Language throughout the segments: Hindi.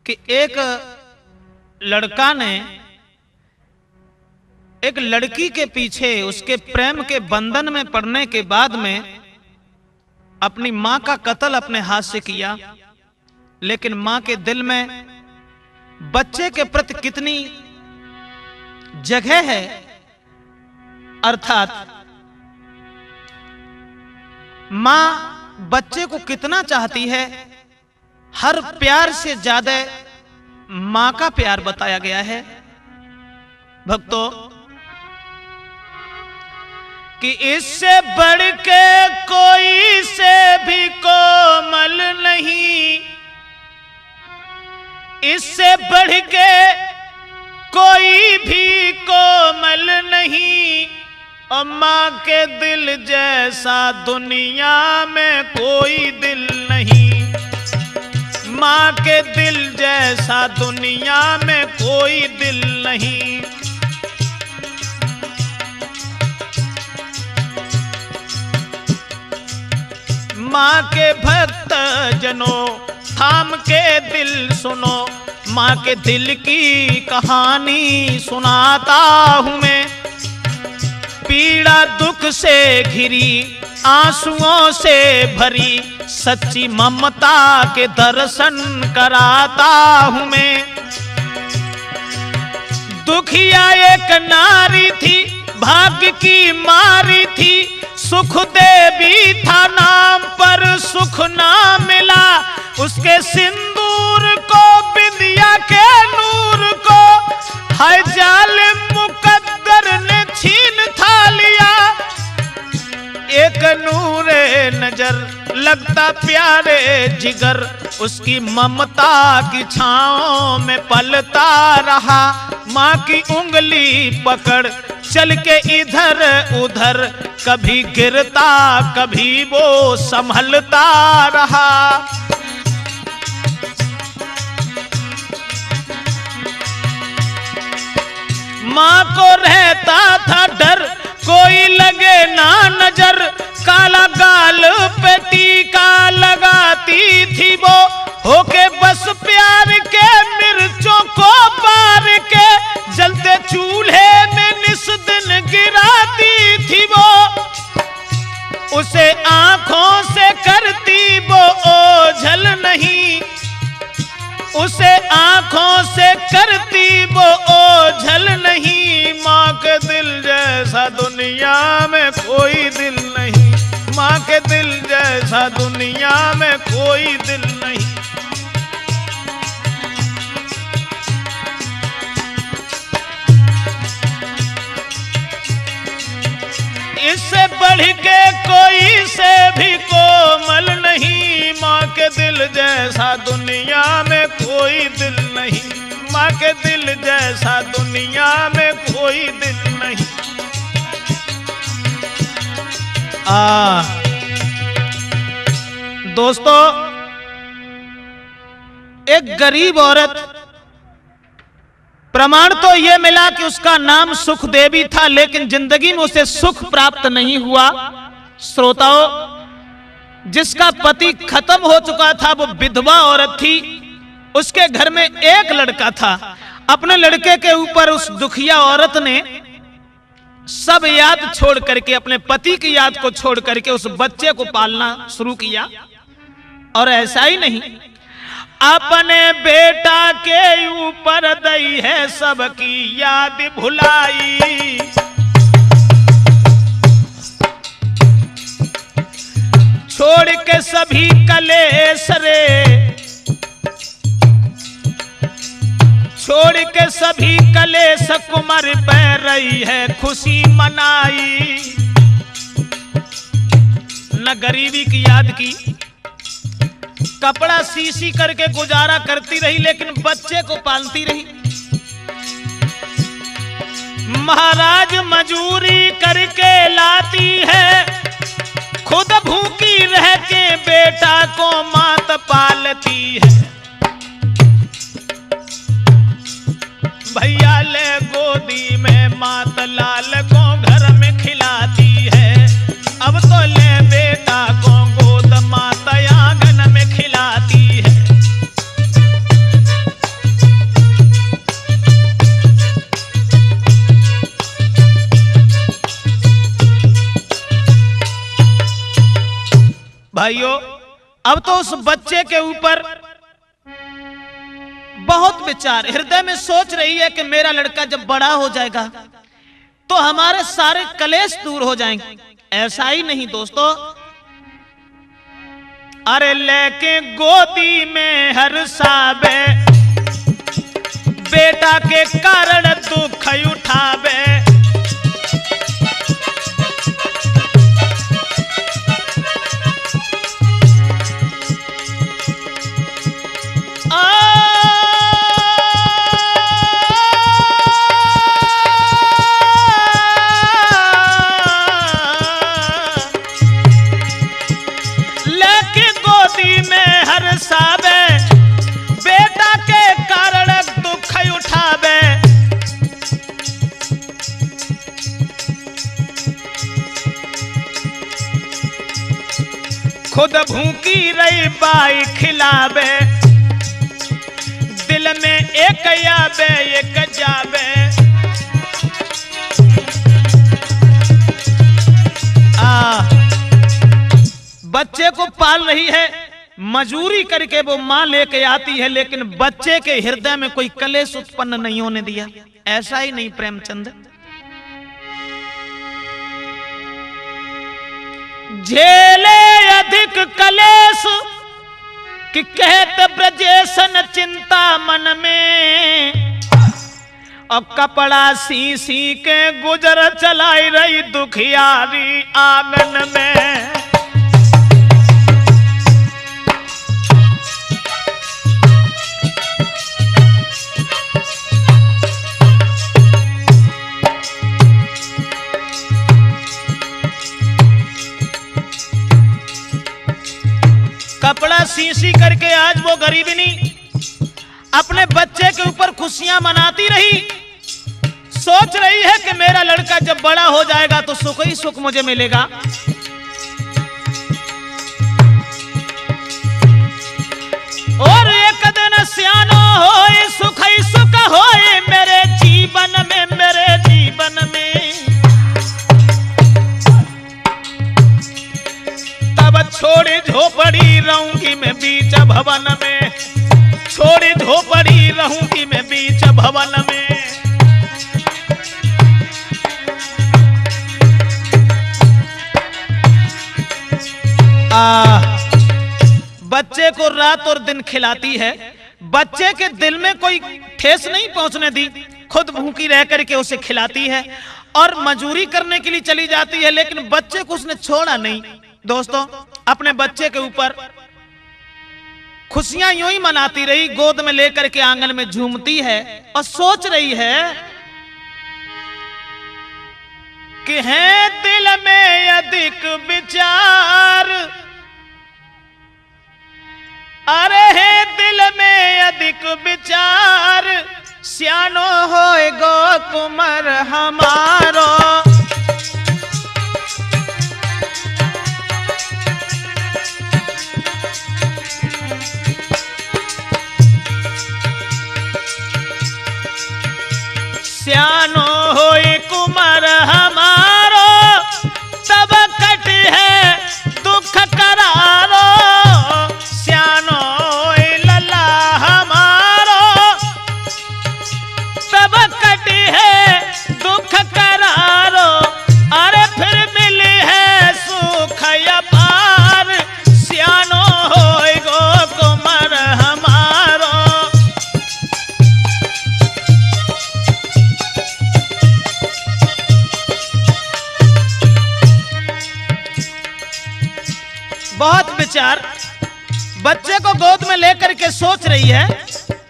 कि एक लड़का ने एक लड़की के पीछे उसके प्रेम के बंधन में पड़ने के बाद में अपनी मां का कत्ल अपने हाथ से किया, लेकिन मां के दिल में बच्चे के प्रति कितनी जगह है, अर्थात मां बच्चे को कितना चाहती है, हर प्यार से ज्यादा मां का प्यार बताया गया है। भक्तों, कि इससे बढ़ के कोई से भी कोमल नहीं, इससे बढ़ के कोई भी कोमल नहीं, और मां के दिल जैसा दुनिया में कोई दिल नहीं, मां के दिल जैसा दुनिया में कोई दिल नहीं। मां के भक्त जनों थाम के दिल सुनो, मां के दिल की कहानी सुनाता हूं मैं। पीड़ा दुख से घिरी आंसुओं से भरी, सच्ची ममता के दर्शन कराता हूं मैं। दुखिया एक नारी थी, भाग्य की मारी थी, सुख देवी था नाम पर सुख ना मिला, उसके सिंदूर को बिंदिया के नूर को हाय जालिम मुकद्दर ने छीन था लिया। एक नूरे नजर लगता प्यारे जिगर, उसकी ममता की छांव में पलता रहा, मां की उंगली पकड़ चल के इधर उधर, कभी गिरता कभी वो संभलता रहा। मां को रहता था डर कोई लगे ना नजर, काला गाल पे टीका लगाती थी वो, होके बस प्यार के मिर्चों को बार के, जलते चूल्हे में निस दिन गिराती थी वो। उसे आंखों से करती वो ओझल नहीं, उसे आंखों से करती वो ओझल नहीं, मां के दिल जैसा दुनिया में कोई दिल नहीं, मां के दिल जैसा दुनिया में कोई दिल नहीं। इससे बढ़ के कोई से भी कोमल नहीं, मां के दिल जैसा दुनिया में कोई दिल नहीं, मां के दिल जैसा दुनिया में कोई दिल नहीं। दोस्तों, एक गरीब औरत, प्रमाण तो यह मिला कि उसका नाम सुख देवी था, लेकिन जिंदगी में उसे सुख प्राप्त नहीं हुआ। श्रोताओं, जिसका पति खत्म हो चुका था वो विधवा औरत थी, उसके घर में एक लड़का था। अपने लड़के के ऊपर उस दुखिया औरत ने सब याद छोड़ करके, अपने पति की याद को छोड़ करके उस बच्चे को पालना शुरू किया। और ऐसा ही नहीं, अपने बेटा के ऊपर दई है सबकी याद भुलाई, छोड़ के सभी कलेश रे, छोड़ के सभी कलेश कुमार पे रही है खुशी मनाई। न गरीबी की याद की, कपड़ा सी करके गुजारा करती रही, लेकिन बच्चे को पालती रही। महाराज मजूरी करके लाती है, खुद भूखी रह के बेटा को मात पालती है। भैया ले गोदी में मात लाल को घर में खिलाती है, अब तो ले बेटा को गोद माता आंगन में खिलाती है। भाइयों, अब तो उस बच्चे के ऊपर बहुत विचार, हृदय में सोच रही है कि मेरा लड़का जब बड़ा हो जाएगा तो हमारे सारे कलेश दूर हो जाएंगे। ऐसा ही नहीं दोस्तों, अरे लेके गोदी में हर साबे, बेटा के कारण दुख उठावे। बेटा के कारण दुख उठावे। खुद भूखी रही बाई खिलावे, दिल में एक आवे एक जावे। बच्चे को पाल रही है, मजूरी करके वो मां लेके आती है, लेकिन बच्चे के हृदय में कोई कलेश उत्पन्न नहीं होने दिया। ऐसा ही नहीं प्रेमचंद, झेले अधिक कलेश कि कहत ब्रजेशन चिंता मन में। अब कपड़ा सी सी के गुजर चलाई रही दुखियारी आंगन में। कपड़ा सी करके आज वो गरीबनी अपने बच्चे के ऊपर खुशियां मनाती रही। सोच रही है कि मेरा लड़का जब बड़ा हो जाएगा तो सुख ही सुख मुझे मिलेगा। और एक दिन सियानो होए सुख ही सुख होए मेरे जीवन में, मेरे जीवन में। छोड़ी झोपड़ी रहूंगी मैं बीच भवन में, छोड़ी झोपड़ी रहूंगी मैं बीच भवन में। बच्चे को रात और दिन खिलाती है, बच्चे के दिल में कोई ठेस नहीं पहुंचने दी। खुद भूखी रह करके उसे खिलाती है और मजूरी करने के लिए चली जाती है, लेकिन बच्चे को उसने छोड़ा नहीं। दोस्तों, अपने बच्चे के ऊपर खुशियां यूं ही मनाती रही, गोद में लेकर के आंगन में झूमती है और सोच रही है कि है दिल में अधिक विचार, अरे है दिल में अधिक विचार, सियानो होए गो कुमार हमारो। सियानो होए कुमार हमारो, तब कट है दुख करारो। सियानो होए लला हमारो, तब कट है दुख करारो। अरे फिर मिली है सुख अपार, सियानो होए गो कुमार हमारो। बहुत विचार, बच्चे को गोद में लेकर के सोच रही है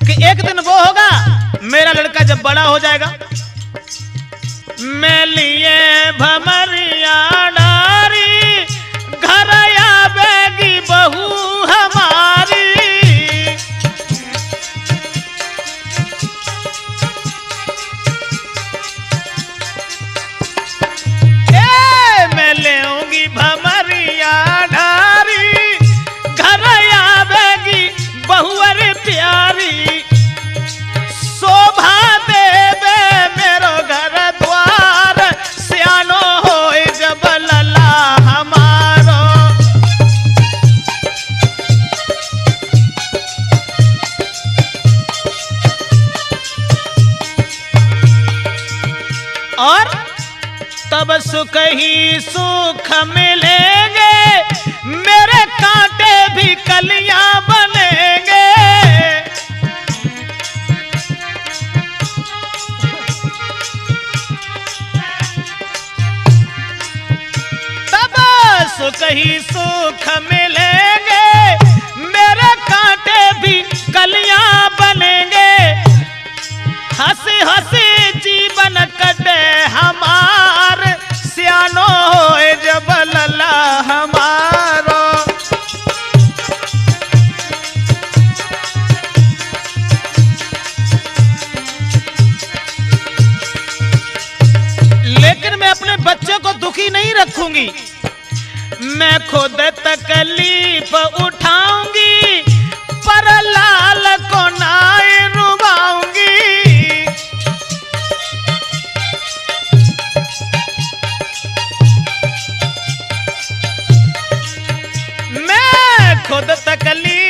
कि एक दिन वो होगा मेरा लड़का जब बड़ा हो जाएगा, मैं लिए भमरिया डारी, घर आवेगी बहू हमारी। मैं लेऊंगी भमरिया ढारी, घर आवेगी बहुअर प्यारी। शोभा देवे मेरो घर द्वार, सियानो होए जब और तब सुख ही सुख मिलेंगे, मेरे कांटे भी कलियां बनेंगे। तब सुख ही सुख मिलेंगे, मेरे कांटे भी कलियां बनेंगे। हंसी हंसी जीवन कटे हमार, सियानो होए जब लला हमारो। लेकिन मैं अपने बच्चों को दुखी नहीं रखूंगी, मैं खुद तकलीफ उठाऊंगी, पर लाल को नाई रुबाऊंगी। मैं खुद तकलीफ